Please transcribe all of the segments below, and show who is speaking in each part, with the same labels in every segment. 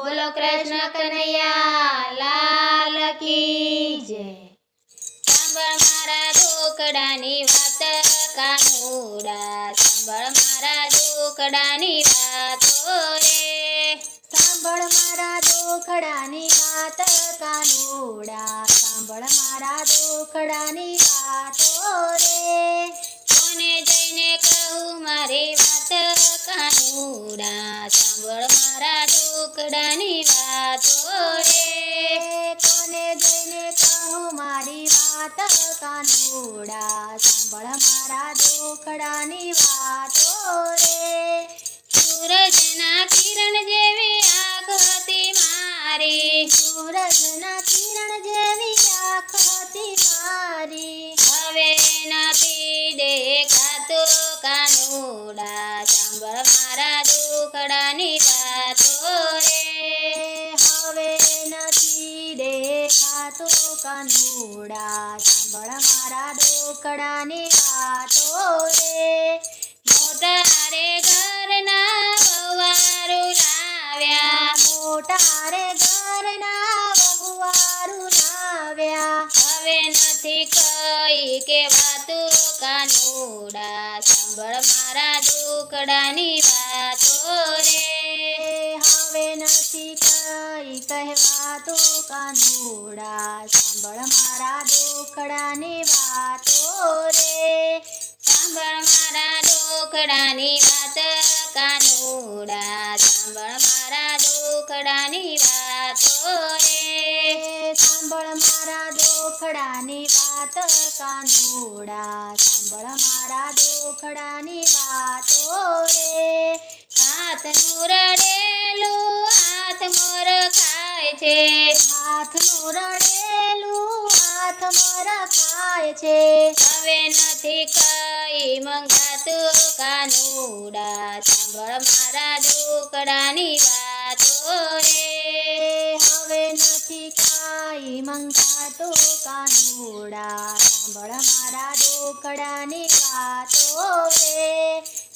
Speaker 1: બોલો કૃષ્ણ કનૈયા લાલ કી જય। સાંભળ મારા દુખડાની વાત કાનુડા, સાંભળ મારા દુખડાની વાતો રે।
Speaker 2: સાંભળ મારા દુખડાની વાત કાનુડા, સાંભળ મારા દુખડાની વાતો રે।
Speaker 1: કોને જઈને કહું મારી વાત કાનુડા, સાંભળ મારા દુખડાની વાતો રે।
Speaker 2: કોને જઈને કહું મારી વાત કાનુડા, સાંભળ મારા દુખડાની વાતો રે।
Speaker 1: સૂરજના કિરણ જેવી આંખ હતી મારી,
Speaker 2: સૂરજના કિરણ જેવી આંખ હતી મારી,
Speaker 1: હવે નથી દેખાતું કાનુડા, સાંભળ મારા દુખડાની વાતો રે।
Speaker 2: હવે નથી દેખાતું કાનુડા, સાંભળ મારા દુખડાની વાતો રે।
Speaker 1: મોટા રે ઘરના વહુવારું લાવ્યા,
Speaker 2: મોટા રે ઘરના વહુવારું લાવ્યા,
Speaker 1: હવે નથી કઈ કે વાતું કાનુડા, સાંભળ મારા દુખડાની વાતો રે।
Speaker 2: હવે નથી કઈ કહેવાતું કાનુડા, સાંભળ મારા દુખડાની વાતો રે।
Speaker 1: સાંભળ મારા દુખડાની વાત કાનુડા, સાંભળ મારા દુખડાની વાતો રે।
Speaker 2: સાંભળ મારા દુખડાની વાત કાનુડા, સાંભળ મારા દુખડાની વાતો રે।
Speaker 1: હાથનું રડેલું હાથ મોર ખાય છે,
Speaker 2: હાથનું રડેલું હાથ મોર ખાય છે,
Speaker 1: હવે નથી કઈ મંગાતું કાનુડા, સાંભળ મારા દુખડાની વાતો રે।
Speaker 2: હવે નથી કાંઈ મંગાતું કાનુડા, સાંભળ મારા દુખડાની વાતો રે।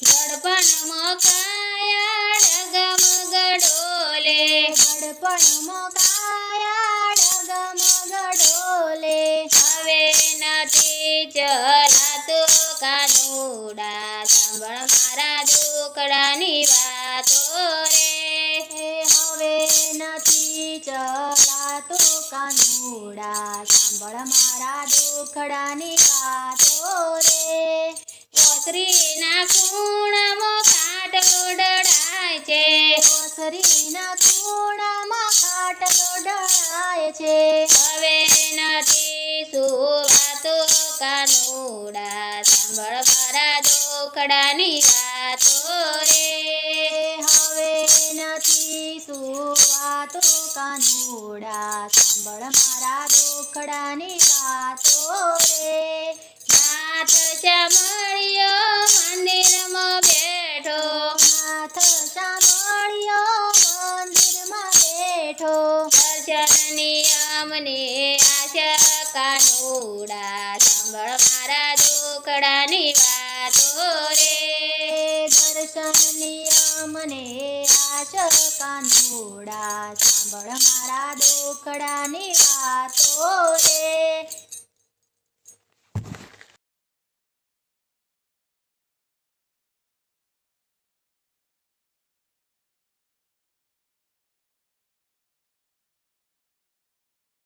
Speaker 1: ગડપણમાં કાયા ડગમગ ડોલે,
Speaker 2: ગડપણમાં કાયા ડગમગ ડોલે,
Speaker 1: હવે નથી ચલાતું કાનુડા, સાંભળ મારા દુખડાની વાતો રે।
Speaker 2: હવે નથી ચલાતું કાનુડા, સાંભળ મારા દુખડાની વાતો રે।
Speaker 1: ઓસરીના ખૂણામાં ખાટલો ડળાય છે,
Speaker 2: ઓસરીના ખૂણામાં ખાટલો ડળાય છે,
Speaker 1: હવે નથી સુવાતું કાનુડા, સાંભળ મારા દુખડાની વાતો રે।
Speaker 2: હવે નથી સુવાતું કાનુડા, સાંભળ મારા દુખડાની વાતો રે।
Speaker 1: નાથ સાંભળ્યો મંદિરમાં બેઠો,
Speaker 2: નાથ સાંભળ્યો મંદિરમાં બેઠો,
Speaker 1: દર્શનની અમને આશા કાનુડા, સાંભળ મારા દુખડાની વાતો રે।
Speaker 2: દર્શનની અમને આશ કાનુડા, સાંભળ મારા દુખડાની વાતો રે।